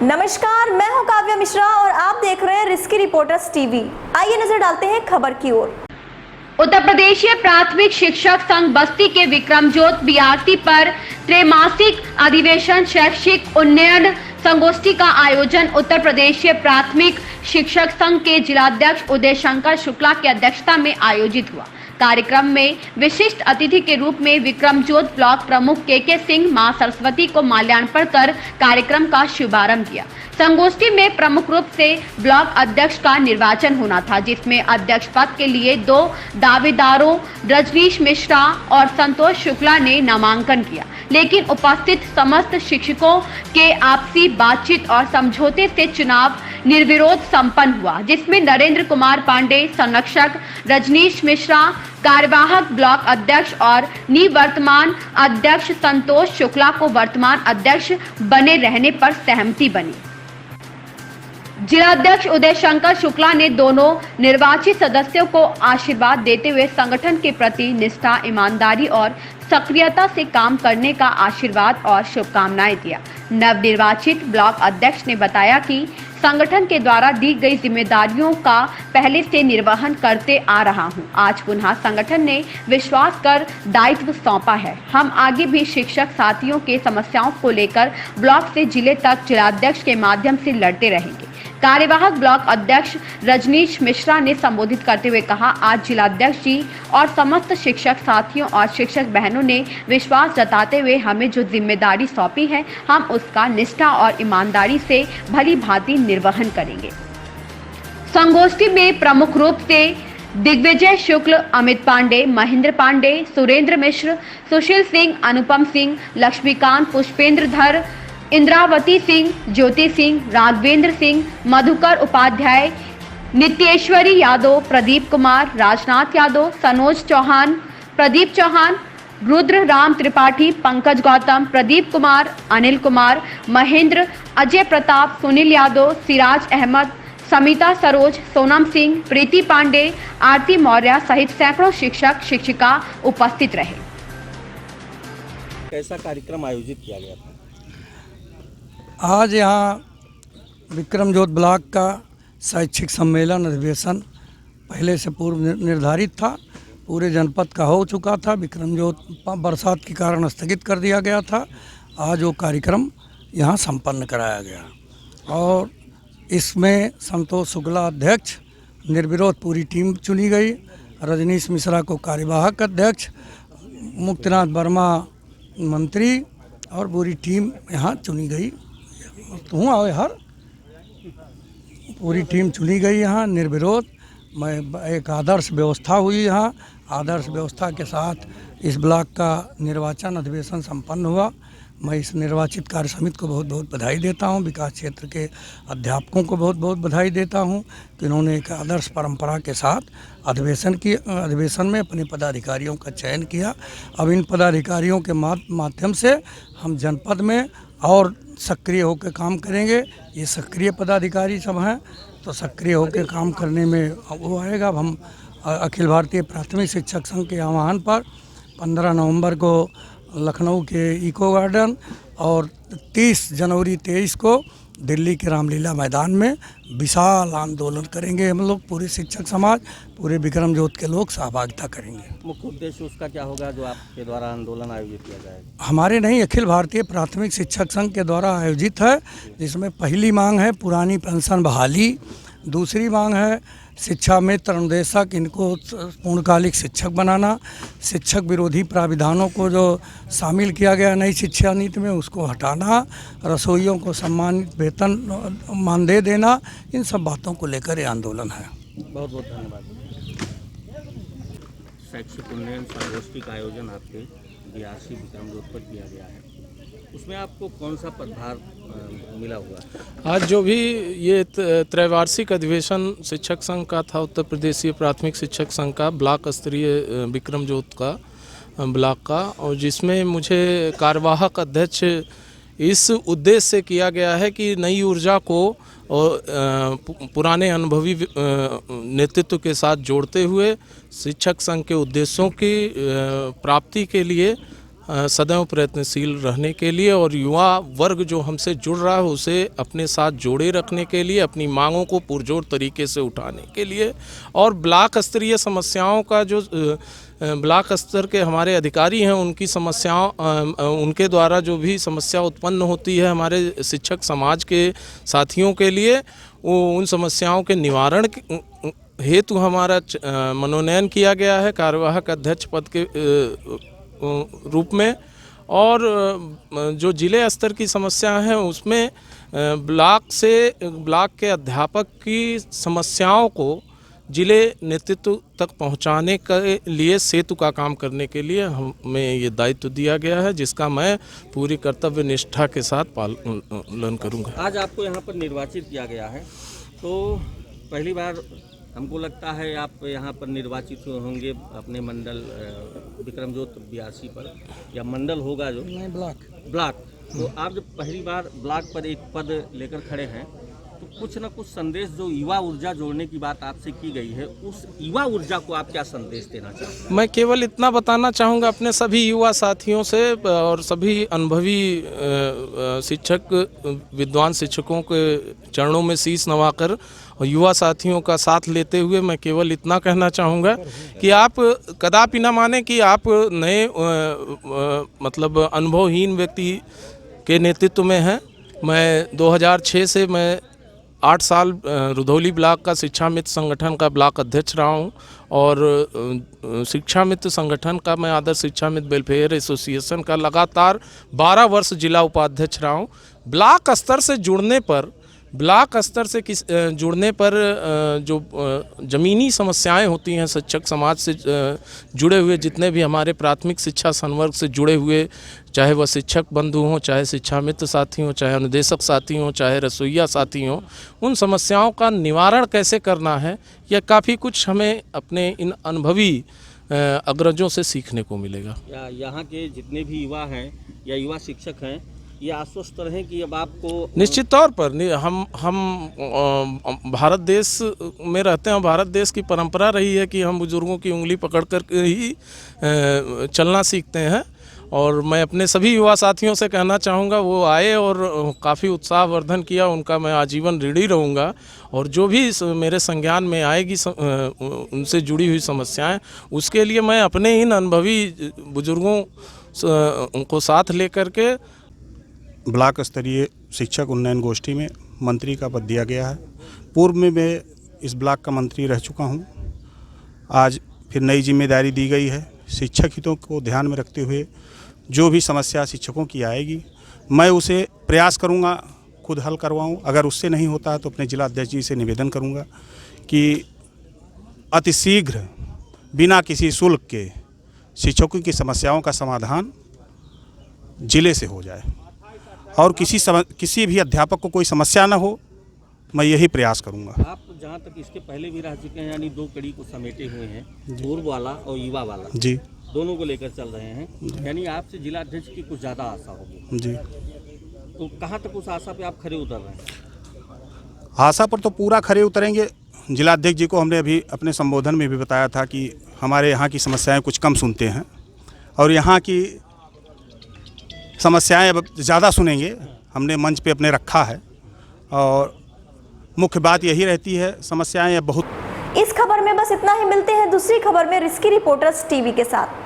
नमस्कार, मैं हूं काव्या मिश्रा और आप देख रहे हैं रिस्की रिपोर्टर्स टीवी। आइए नजर डालते हैं खबर की ओर। उत्तर प्रदेशीय प्राथमिक शिक्षक संघ बस्ती के विक्रमजोत बीआरसी पर त्रैमासिक अधिवेशन शैक्षिक उन्नयन संगोष्ठी का आयोजन उत्तर प्रदेशीय प्राथमिक शिक्षक संघ के जिलाध्यक्ष उदय शंकर शुक्ला की अध्यक्षता में आयोजित हुआ। कार्यक्रम में विशिष्ट अतिथि के रूप में विक्रमजोत ब्लॉक प्रमुख के सिंह मां सरस्वती को माल्यार्पण कर कार्यक्रम का शुभारंभ किया। संगोष्ठी में प्रमुख रूप से ब्लॉक अध्यक्ष का निर्वाचन होना था, जिसमें अध्यक्ष पद के लिए 2 दावेदारों रजनीश मिश्रा और संतोष शुक्ला ने नामांकन किया, लेकिन उपस्थित समस्त शिक्षकों के आपसी बातचीत और समझौते से चुनाव निर्विरोध संपन्न हुआ, जिसमें नरेंद्र कुमार पांडे संरक्षक, रजनीश मिश्रा कार्यवाहक ब्लॉक अध्यक्ष और निवर्तमान अध्यक्ष संतोष शुक्ला को वर्तमान अध्यक्ष बने रहने पर सहमति बनी। जिलाध्यक्ष उदय शंकर शुक्ला ने दोनों निर्वाचित सदस्यों को आशीर्वाद देते हुए संगठन के प्रति निष्ठा, ईमानदारी और सक्रियता से काम करने का आशीर्वाद और शुभकामनाएं दिया। नवनिर्वाचित ब्लॉक अध्यक्ष ने बताया कि संगठन के द्वारा दी गई जिम्मेदारियों का पहले से निर्वहन करते आ रहा हूं। आज पुनः संगठन ने विश्वास कर दायित्व सौंपा है। हम आगे भी शिक्षक साथियों के समस्याओं को लेकर ब्लॉक से जिले तक जिलाध्यक्ष के माध्यम से लड़ते रहेंगे। कार्यवाहक ब्लॉक अध्यक्ष रजनीश मिश्रा ने संबोधित करते हुए कहा, आज जिलाध्यक्ष जी और समस्त शिक्षक साथियों और शिक्षक बहनों ने विश्वास जताते हुए हमें जो जिम्मेदारी सौंपी है, हम उसका निष्ठा और ईमानदारी से भली भांति निर्वहन करेंगे। संगोष्ठी में प्रमुख रूप से दिग्विजय शुक्ल, अमित पांडे, महेंद्र पांडे, सुरेंद्र मिश्र, सुशील सिंह, अनुपम सिंह, लक्ष्मीकांत, पुष्पेंद्र धर, इंद्रावती सिंह, ज्योति सिंह, राघवेंद्र सिंह, मधुकर उपाध्याय, नित्येश्वरी यादव, प्रदीप कुमार, राजनाथ यादव, सनोज चौहान, प्रदीप चौहान, रुद्र राम त्रिपाठी, पंकज गौतम, प्रदीप कुमार, अनिल कुमार, महेंद्र, अजय प्रताप, सुनील यादव, सिराज अहमद, समिता सरोज, सोनम सिंह, प्रीति पांडे, आरती मौर्य सहित सैकड़ों शिक्षक शिक्षिका उपस्थित रहे। कैसा कार्यक्रम आयोजित किया गया था? आज यहाँ विक्रमजोत ब्लॉक का शैक्षिक सम्मेलन अधिवेशन पहले से पूर्व निर्धारित था, पूरे जनपद का हो चुका था। विक्रमजोत बरसात के कारण स्थगित कर दिया गया था। आज वो कार्यक्रम यहाँ संपन्न कराया गया और इसमें संतोष शुक्ला अध्यक्ष, निर्विरोध पूरी टीम चुनी गई। रजनीश मिश्रा को कार्यवाहक अध्यक्ष, मुक्तिनाथ वर्मा मंत्री और पूरी टीम यहाँ चुनी गई। पूरी टीम चुनी गई यहाँ निर्विरोध। मैं एक आदर्श व्यवस्था हुई यहाँ। आदर्श व्यवस्था के साथ इस ब्लॉक का निर्वाचन अधिवेशन संपन्न हुआ। मैं इस निर्वाचित कार्य समिति को बहुत बहुत बधाई देता हूँ। विकास क्षेत्र के अध्यापकों को बहुत बहुत बधाई देता हूँ कि उन्होंने एक आदर्श परंपरा के साथ अधिवेशन में अपने पदाधिकारियों का चयन किया। अब इन पदाधिकारियों के माध्यम से हम जनपद में और सक्रिय होकर काम करेंगे। ये सक्रिय पदाधिकारी सब हैं, तो सक्रिय होकर काम करने में वो आएगा। अब हम अखिल भारतीय प्राथमिक शिक्षक संघ के आह्वान पर 15 नवंबर को लखनऊ के इको गार्डन और 30 जनवरी 23 को दिल्ली के रामलीला मैदान में विशाल आंदोलन करेंगे। हम लोग पूरे शिक्षक समाज, पूरे विक्रमजोत के लोग सहभागिता करेंगे। मुख्य उद्देश्य उसका क्या होगा जो आपके द्वारा आंदोलन आयोजित किया जाएगा? हमारे नहीं, अखिल भारतीय प्राथमिक शिक्षक संघ के द्वारा आयोजित है, जिसमें पहली मांग है पुरानी पेंशन बहाली, दूसरी मांग है शिक्षा मित्र अनुदेशक, इनको पूर्णकालिक शिक्षक बनाना, शिक्षक विरोधी प्राविधानों को जो शामिल किया गया नई शिक्षा नीति में उसको हटाना, रसोइयों को सम्मानित वेतन मानदेय देना, इन सब बातों को लेकर ये आंदोलन है। बहुत बहुत धन्यवाद। शैक्षिक उन्नयन संगोष्ठी का आयोजन आपके बीआरसी विक्रमजोत पर किया गया है, उसमें आपको कौन सा पदभार मिला हुआ? आज जो भी ये त्रैवार्षिक अधिवेशन शिक्षक संघ का था, उत्तर प्रदेशीय प्राथमिक शिक्षक संघ का ब्लॉक स्तरीय विक्रमजोत का ब्लॉक का, और जिसमें मुझे कार्यवाहक अध्यक्ष इस उद्देश्य से किया गया है कि नई ऊर्जा को और पुराने अनुभवी नेतृत्व के साथ जोड़ते हुए शिक्षक संघ के उद्देश्यों की प्राप्ति के लिए सदैव प्रयत्नशील रहने के लिए और युवा वर्ग जो हमसे जुड़ रहा है उसे अपने साथ जोड़े रखने के लिए, अपनी मांगों को पुरजोर तरीके से उठाने के लिए और ब्लॉक स्तरीय समस्याओं का जो ब्लॉक स्तर के हमारे अधिकारी हैं उनकी समस्याओं उनके द्वारा जो भी समस्या उत्पन्न होती है हमारे शिक्षक समाज के साथियों के लिए, वो उन समस्याओं के निवारण हेतु हमारा मनोनयन किया गया है कार्यवाहक अध्यक्ष पद के रूप में। और जो जिले स्तर की समस्या है उसमें ब्लॉक के अध्यापक की समस्याओं को जिले नेतृत्व तक पहुंचाने के लिए सेतु का काम करने के लिए हमें ये दायित्व दिया गया है, जिसका मैं पूरी कर्तव्य निष्ठा के साथ पालन करूंगा। आज आपको यहाँ पर निर्वाचित किया गया है, तो पहली बार हमको लगता है आप यहाँ पर निर्वाचित होंगे अपने मंडल विक्रमजोत BRC पर, या मंडल होगा जो ब्लॉक। तो आप जब पहली बार ब्लॉक पर एक पद लेकर खड़े हैं तो कुछ न कुछ संदेश, जो युवा ऊर्जा जोड़ने की बात आपसे की गई है, उस युवा ऊर्जा को आप क्या संदेश देना चाहते हैं? मैं केवल इतना बताना चाहूँगा अपने सभी युवा साथियों से और सभी अनुभवी शिक्षक विद्वान शिक्षकों के चरणों में शीश नवाकर और युवा साथियों का साथ लेते हुए मैं केवल इतना कहना चाहूँगा कि आप कदापि न माने कि आप नए मतलब अनुभवहीन व्यक्ति के नेतृत्व में हैं। मैं 2006 से मैं 8 साल रुधौली ब्लॉक का शिक्षा मित्र संगठन का ब्लॉक अध्यक्ष रहा हूँ और शिक्षा मित्र संगठन का मैं आदर्श शिक्षा मित्र वेलफेयर एसोसिएशन का लगातार 12 वर्ष जिला उपाध्यक्ष रहा हूँ। ब्लॉक स्तर से जुड़ने पर जो ज़मीनी समस्याएं होती हैं शिक्षक समाज से जुड़े हुए जितने भी हमारे प्राथमिक शिक्षा संवर्ग से जुड़े हुए, चाहे वह शिक्षक बंधु हों, चाहे शिक्षा मित्र साथी हों, चाहे अनुदेशक साथी हों, चाहे रसोइया साथी हों, उन समस्याओं का निवारण कैसे करना है यह काफ़ी कुछ हमें अपने इन अनुभवी अग्रजों से सीखने को मिलेगा। यहाँ के जितने भी युवा हैं या युवा शिक्षक हैं ये आश्वस्त रहें कि अब आपको निश्चित तौर पर हम भारत देश में रहते हैं। भारत देश की परंपरा रही है कि हम बुजुर्गों की उंगली पकड़ कर ही चलना सीखते हैं और मैं अपने सभी युवा साथियों से कहना चाहूँगा वो आए और काफ़ी उत्साहवर्धन किया, उनका मैं आजीवन ऋणी रहूँगा और जो भी मेरे संज्ञान में आएगी उनसे जुड़ी हुई समस्याएं, उसके लिए मैं अपने इन अनुभवी बुजुर्गों को साथ लेकर के ब्लॉक स्तरीय शिक्षक उन्नयन गोष्ठी में मंत्री का पद दिया गया है। पूर्व में मैं इस ब्लॉक का मंत्री रह चुका हूं। आज फिर नई जिम्मेदारी दी गई है। शिक्षक हितों को ध्यान में रखते हुए जो भी समस्या शिक्षकों की आएगी मैं उसे प्रयास करूंगा खुद हल करवाऊं। अगर उससे नहीं होता तो अपने जिला अध्यक्ष जी से निवेदन करूंगा कि अतिशीघ्र बिना किसी शुल्क के शिक्षकों की समस्याओं का समाधान जिले से हो जाए और किसी भी अध्यापक को कोई समस्या ना हो, मैं यही प्रयास करूंगा। आप जहां तक इसके पहले भी रह चुके हैं, यानी 2 कड़ी को समेटे हुए हैं, पूर्व वाला और युवा वाला जी, दोनों को लेकर चल रहे हैं, यानी आपसे जिला अध्यक्ष की कुछ ज़्यादा आशा होगी जी। तो कहाँ तक उस आशा पे आप खड़े उतर रहे हैं? आशा पर तो पूरा खरे उतरेंगे। जिला अध्यक्ष जी को हमने अभी अपने संबोधन में भी बताया था कि हमारे यहाँ की समस्याएं कुछ कम सुनते हैं और यहाँ की समस्याएं अब ज़्यादा सुनेंगे। हमने मंच पे अपने रखा है और मुख्य बात यही रहती है, समस्याएं अब बहुत। इस खबर में बस इतना ही। मिलते हैं दूसरी खबर में रिस्की रिपोर्टर्स टीवी के साथ।